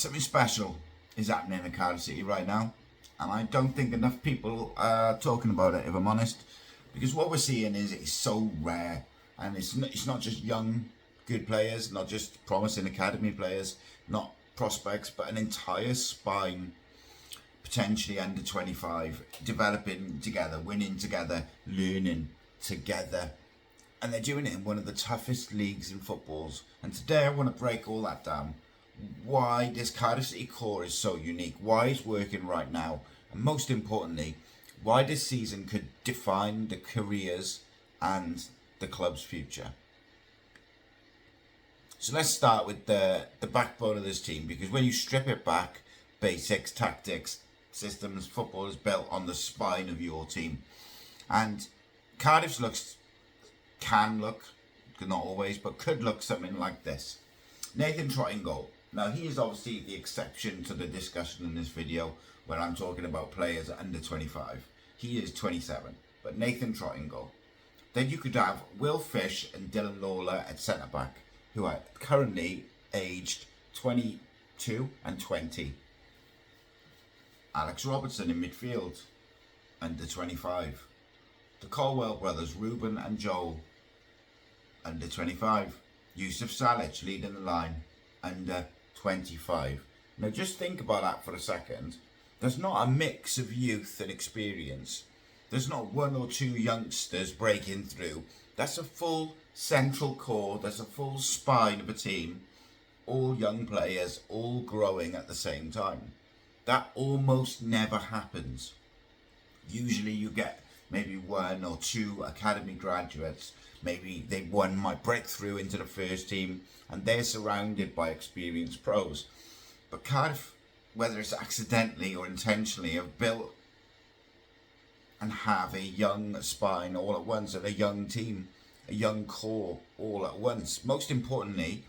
Something special is happening in Cardiff City right now, and I don't think enough people are talking about it, if I'm honest, because what we're seeing is it's so rare, and it's not just young good players, not just promising academy players, not prospects, but an entire spine, potentially under 25, developing together, winning together, learning together, and they're doing it in one of the toughest leagues in footballs. And today I want to break all that down. Why this Cardiff City core is so unique, why it's working right now, and most importantly, why this season could define the careers and the club's future. So let's start with the backbone of this team, because when you strip it back, basics, tactics, systems, football is built on the spine of your team. And Cardiff's can look, not always, but could look something like this. Nathan Trott in goal. Now, he is obviously the exception to the discussion in this video where I'm talking about players under 25. He is 27, but Nathan Trott in goal. Then you could have Will Fish and Dylan Lawler at centre-back, who are currently aged 22 and 20. Alex Robertson in midfield, under 25. The Colwell brothers, Ruben and Joel, under 25. Yusuf Salic leading the line, under 25. Now just think about that for a second. There's not a mix of youth and experience. There's not one or two youngsters breaking through. That's a full central core. There's a full spine of a team. All young players, all growing at the same time. That almost never happens. Usually you get maybe one or two academy graduates. Maybe might break through into the first team and they're surrounded by experienced pros. But Cardiff, whether it's accidentally or intentionally, have built and have a young spine all at once, and a young team, a young core all at once. Most importantly,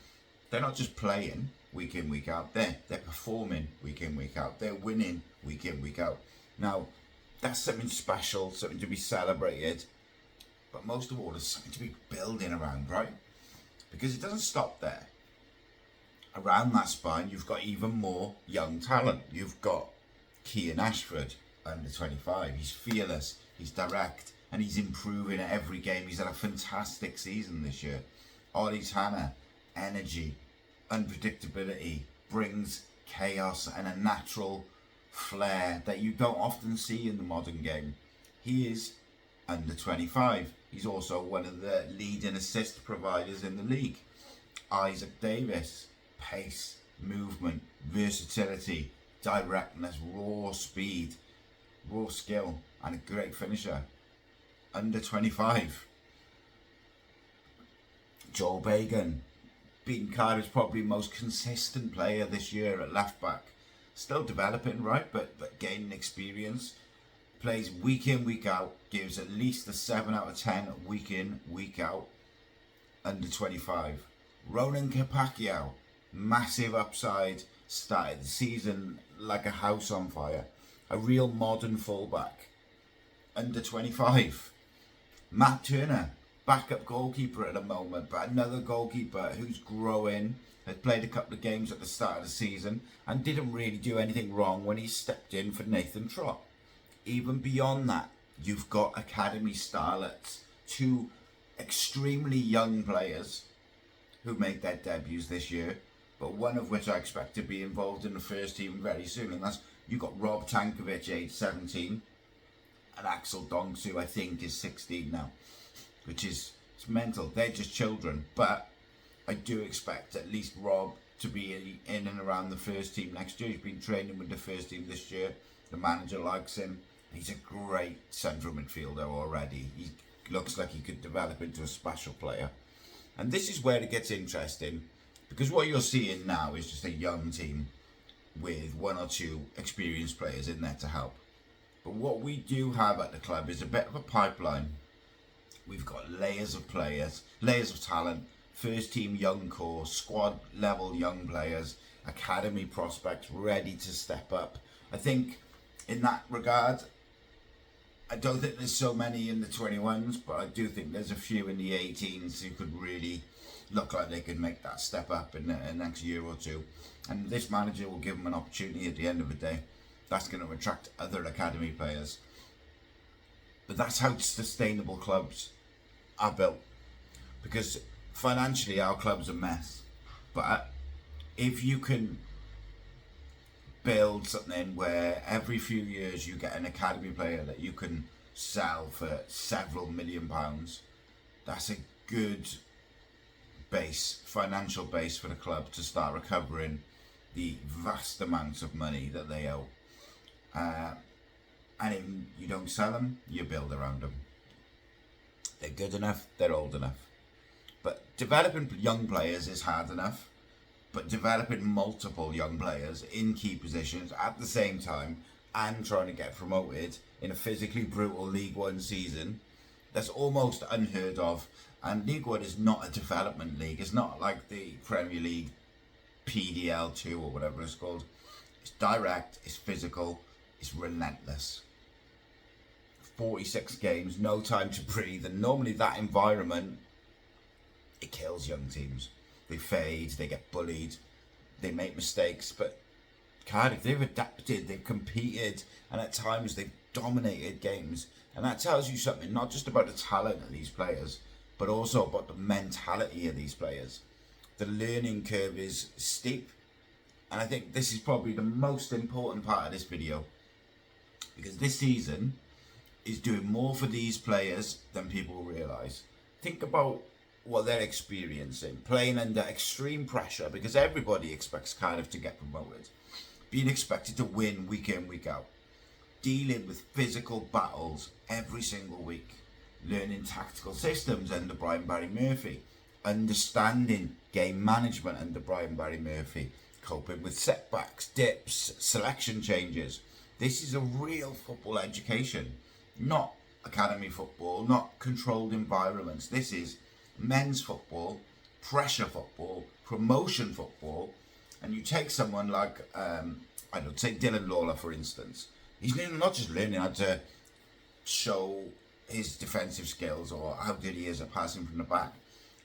they're not just playing week in, week out. They're performing week in, week out. They're winning week in, week out. Now, that's something special, something to be celebrated. But most of all, there's something to be building around, right? Because it doesn't stop there. Around that spine, you've got even more young talent. You've got Kean Ashford, under 25. He's fearless, he's direct, and he's improving at every game. He's had a fantastic season this year. Ollie Tanner, energy, unpredictability, brings chaos and a natural flair that you don't often see in the modern game. He is under 25. He's also one of the leading assist providers in the league. Isaac Davis, pace, movement, versatility, directness, raw speed, raw skill, and a great finisher. Under 25. Joel Bagan, been Cardiff's probably most consistent player this year at left back. Still developing, right, but gaining experience. Plays week in, week out, gives at least a 7 out of 10 week in, week out. Under 25. Ronan Kapacchio, massive upside, started the season like a house on fire. A real modern fullback. Under 25. Matt Turner, backup goalkeeper at the moment, but another goalkeeper who's growing, had played a couple of games at the start of the season and didn't really do anything wrong when he stepped in for Nathan Trott. Even beyond that, you've got academy starlets, two extremely young players who made their debuts this year, but one of which I expect to be involved in the first team very soon, and that's, you've got Rob Tankovic, age 17, and Axel Donks, who I think is 16 now, which is, it's mental. They're just children, but I do expect at least Rob to be in and around the first team next year. He's been training with the first team this year. The manager likes him. He's a great central midfielder already. He looks like he could develop into a special player. And this is where it gets interesting, because what you're seeing now is just a young team with one or two experienced players in there to help. But what we do have at the club is a bit of a pipeline. We've got layers of players, layers of talent, first team young core, squad level young players, academy prospects ready to step up. I think in that regard, I don't think there's so many in the 21s, but I do think there's a few in the 18s who could really look like they can make that step up in the next year or two. And this manager will give them an opportunity at the end of the day. That's going to attract other academy players. But that's how sustainable clubs are built. Because financially our club's a mess. But if you can build something where every few years you get an academy player that you can sell for several £1,000,000, that's a good base, financial base for the club to start recovering the vast amounts of money that they owe. And if you don't sell them, you build around them. They're good enough, they're old enough. But developing young players is hard enough. But developing multiple young players in key positions at the same time and trying to get promoted in a physically brutal League One season, that's almost unheard of. And League One is not a development league. It's not like the Premier League PDL2 or whatever it's called. It's direct, it's physical, it's relentless. 46 games, no time to breathe, and normally that environment, it kills young teams. They fade, they get bullied, they make mistakes, but Cardiff, they've adapted, they've competed, and at times they've dominated games. And that tells you something, not just about the talent of these players, but also about the mentality of these players. The learning curve is steep, and I think this is probably the most important part of this video, because this season is doing more for these players than people realise. Think about what they're experiencing, playing under extreme pressure, because everybody expects Cardiff to get promoted, being expected to win week in, week out, dealing with physical battles every single week, learning tactical systems under Brian Barry Murphy, understanding game management under Brian Barry Murphy, coping with setbacks, dips, selection changes. This is a real football education, not academy football, not controlled environments. This is men's football, pressure football, promotion football. And you take someone like, I don't say Dylan Lawler, for instance. He's not just learning how to show his defensive skills or how good he is at passing from the back.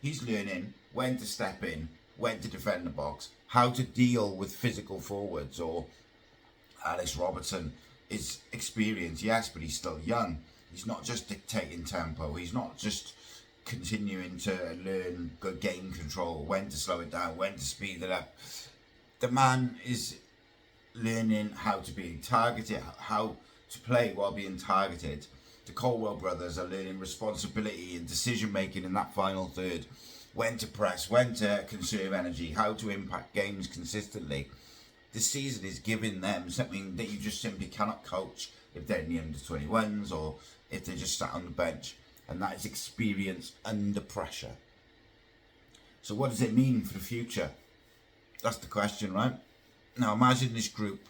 He's learning when to step in, when to defend the box, how to deal with physical forwards. Or Alex Robertson is experienced, yes, but he's still young. He's not just dictating tempo. He's not just continuing to learn good game control, when to slow it down, when to speed it up. The man is learning how to be targeted, how to play while being targeted. The Colwell brothers are learning responsibility and decision making in that final third, when to press, when to conserve energy, how to impact games consistently. This season is giving them something that you just simply cannot coach if they're in the under-21s or if they're just sat on the bench. And that is experience under pressure. So what does it mean for the future? That's the question, right? Now imagine this group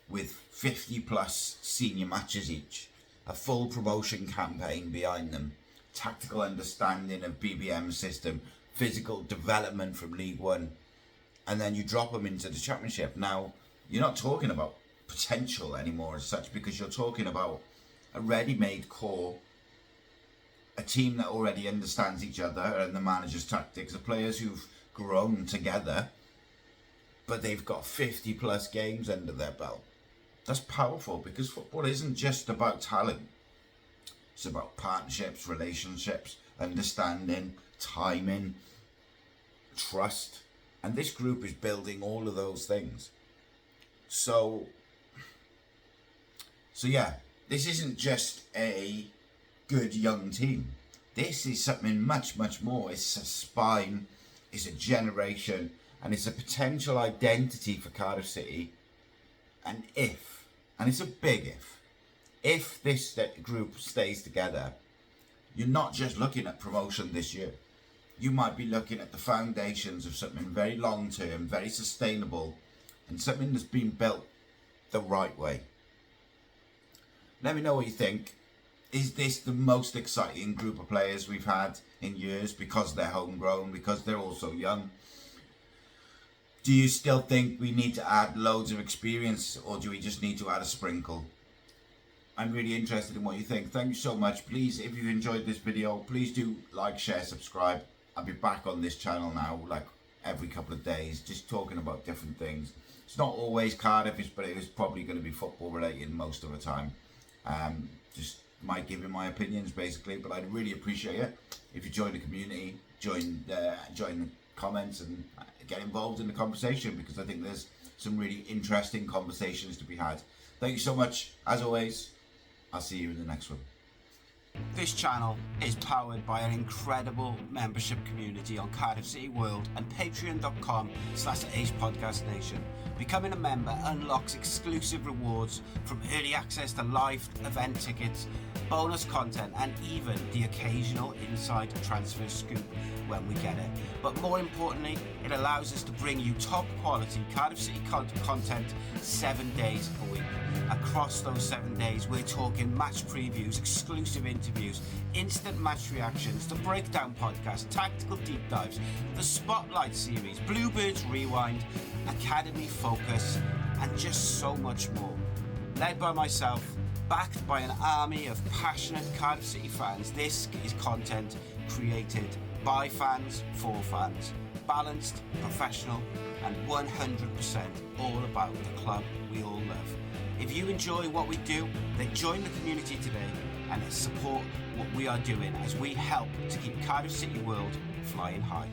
with 50 plus senior matches each, a full promotion campaign behind them, tactical understanding of BBM system, physical development from League One, and then you drop them into the Championship. Now, you're not talking about potential anymore as such, because you're talking about a ready-made core, a team that already understands each other and the manager's tactics, the players who've grown together, but they've got 50 plus games under their belt. That's powerful, because football isn't just about talent. It's about partnerships, relationships, understanding, timing, trust. And this group is building all of those things. So yeah, this isn't just a good young team. This is something much, much more. It's a spine, it's a generation, and it's a potential identity for Cardiff City. And it's a big if this group stays together, you're not just looking at promotion this year. You might be looking at the foundations of something very long term, very sustainable, and something that's been built the right way. Let me know what you think. Is this the most exciting group of players we've had in years, because they're homegrown, because they're also young? Do you still think we need to add loads of experience, or do we just need to add a sprinkle? I'm really interested in what you think. Thank you so much. Please, if you've enjoyed this video, please do like, share, subscribe. I'll be back on this channel now, like every couple of days, just talking about different things. It's not always Cardiff, but it is probably going to be football related most of the time. Just might give you my opinions basically, but I'd really appreciate it if you join the community, join the comments and get involved in the conversation, because I think there's some really interesting conversations to be had. Thank you so much. As always, I'll see you in the next one. This channel is powered by an incredible membership community on Cardiff City World and patreon.com/AcePodcastNation. Becoming a member unlocks exclusive rewards, from early access to live event tickets, bonus content, and even the occasional inside transfer scoop when we get it. But more importantly, it allows us to bring you top quality Cardiff City content 7 days a week. Across those 7 days, we're talking match previews, exclusive interviews, instant match reactions, the breakdown podcast, tactical deep dives, the spotlight series, Bluebirds Rewind, Academy Focus, and just so much more. Led by myself, backed by an army of passionate Cardiff City fans, this is content created by fans for fans. Balanced, professional, and 100% all about the club we all love. If you enjoy what we do, then join the community today and support what we are doing as we help to keep Cardiff City World flying high.